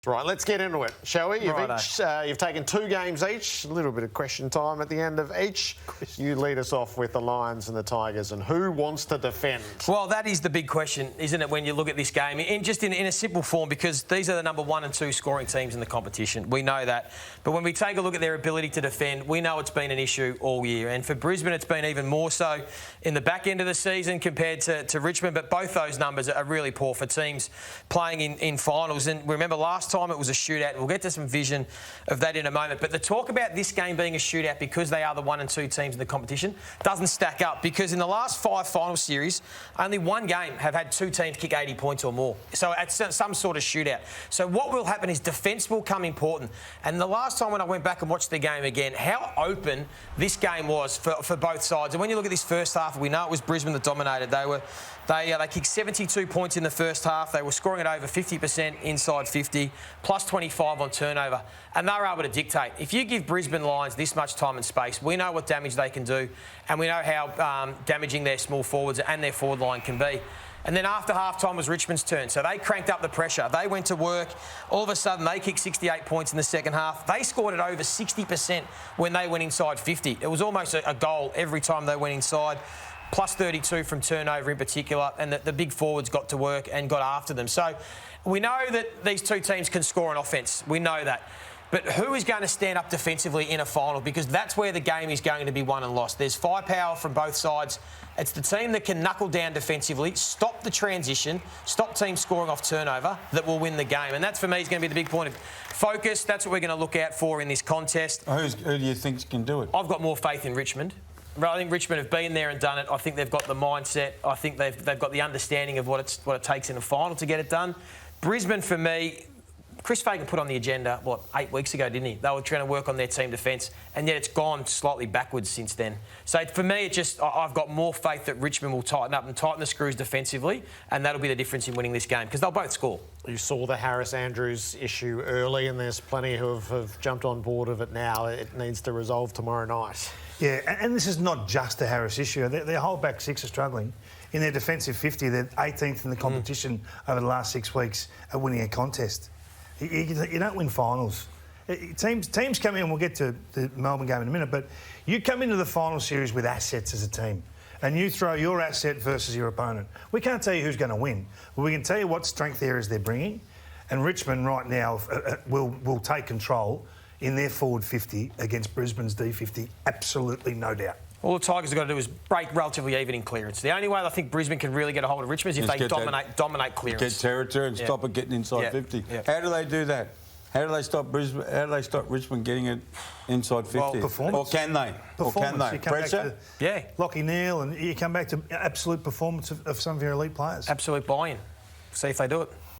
Right, let's get into it, shall we? Righto. You've taken 2 games each, a little bit of question time at the end of each. You lead us off with the Lions and the Tigers, and who wants to defend? Well, that is the big question, isn't it, when you look at this game? In a simple form, because these are the number 1 and 2 scoring teams in the competition. We know that. But when we take a look at their ability to defend, we know it's been an issue all year. And for Brisbane, it's been even more so in the back end of the season compared to Richmond. But both those numbers are really poor for teams playing in finals. And remember, last time it was a shootout. We'll get to some vision of that in a moment. But the talk about this game being a shootout because they are the 1 and 2 teams in the competition doesn't stack up, because in the last 5 final series, only 1 game have had 2 teams kick 80 points or more. So it's some sort of shootout. So what will happen is defence will come important. And the last time when I went back and watched the game again, how open this game was for both sides. And when you look at this first half, we know it was Brisbane that dominated. They kicked 72 points in the first half. They were scoring at over 50% inside 50, plus 25 on turnover. And they were able to dictate. If you give Brisbane Lions this much time and space, we know what damage they can do, and we know how damaging their small forwards and their forward line can be. And then after half-time was Richmond's turn. So they cranked up the pressure. They went to work. All of a sudden, they kicked 68 points in the second half. They scored at over 60% when they went inside 50. It was almost a goal every time they went inside. Plus 32 from turnover in particular, and the big forwards got to work and got after them. So we know that these 2 teams can score on offence. We know that. But who is going to stand up defensively in a final? Because that's where the game is going to be won and lost. There's firepower from both sides. It's the team that can knuckle down defensively, stop the transition, stop teams scoring off turnover, that will win the game. And that's, for me, is going to be the big point of focus. That's what we're going to look out for in this contest. Who do you think can do it? I've got more faith in Richmond. I think Richmond have been there and done it. I think they've got the mindset. I think they've got the understanding of what it takes in a final to get it done. Brisbane, for me, Chris Fagan put on the agenda, 8 weeks ago, didn't he? They were trying to work on their team defence, and yet it's gone slightly backwards since then. So for me, I've got more faith that Richmond will tighten up and tighten the screws defensively, and that'll be the difference in winning this game, because they'll both score. You saw the Harris Andrews issue early, and there's plenty who have jumped on board of it now. It needs to resolve tomorrow night. Yeah, and this is not just a Harris issue. Their whole back 6 are struggling. In their defensive 50, they're 18th in the competition over the last 6 weeks at winning a contest. You don't win finals. Teams come in, we'll get to the Melbourne game in a minute, but you come into the final series with assets as a team, and you throw your asset versus your opponent. We can't tell you who's going to win, but we can tell you what strength areas they're bringing, and Richmond right now will take control in their forward 50 against Brisbane's D50, absolutely no doubt. All the Tigers have got to do is break relatively even in clearance. The only way I think Brisbane can really get a hold of Richmond is if they dominate clearance. Get territory and stop it getting inside 50. Yeah. How do they do that? How do they stop Brisbane? How do they stop Richmond getting it inside 50? Well, performance. Or can they? Performance. You come Pressure? back to Lockie Neal, and you come back to absolute performance of some of your elite players. Absolute buy-in. See if they do it.